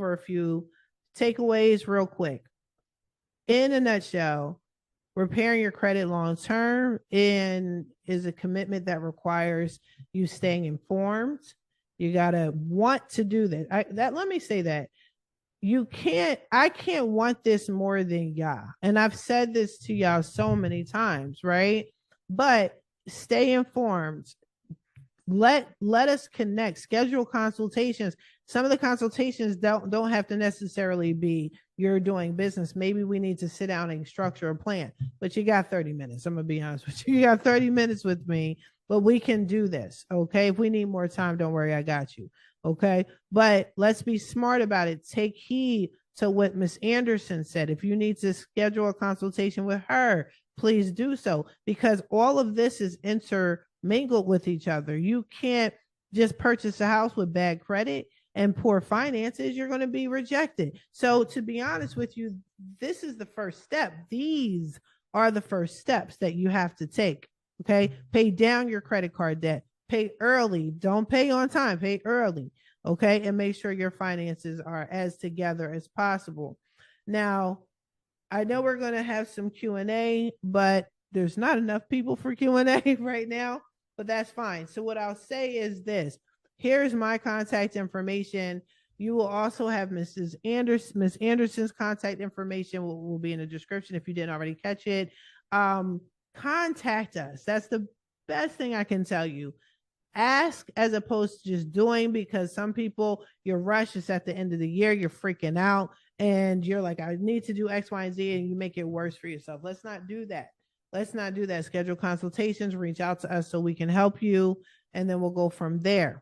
over a few takeaways real quick. In a nutshell, repairing your credit long term and is a commitment that requires you staying informed. You gotta want to do that. Let me say that I can't want this more than y'all. And I've said this to y'all so many times, right? But stay informed. Let us connect, schedule consultations. Some of the consultations don't have to necessarily be you're doing business. Maybe we need to sit down and structure a plan. But you got 30 minutes. I'm gonna be honest with you. You got 30 minutes with me, but we can do this. Okay. If we need more time, don't worry, I got you. Okay. But let's be smart about it. Take heed to what Miss Anderson said. If you need to schedule a consultation with her, please do so, because all of this is intermingled with each other. You can't just purchase a house with bad credit and poor finances. You're going to be rejected. So to be honest with you, this is the first step. These are the first steps that you have to take. Okay. Pay down your credit card debt. Pay early. Don't pay on time. Pay early. Okay. And make sure your finances are as together as possible. Now, I know we're going to have some Q&A, but there's not enough people for Q&A right now, but that's fine. So what I'll say is this. Here's my contact information. You will also have Miss Anderson's contact information will be in the description if you didn't already catch it. Contact us. That's the best thing I can tell you. Ask as opposed to just doing, because some people, your rush is at the end of the year, you're freaking out and you're like, I need to do X, Y, and Z, and you make it worse for yourself. Let's not do that. Let's not do that. Schedule consultations, reach out to us so we can help you, and then we'll go from there.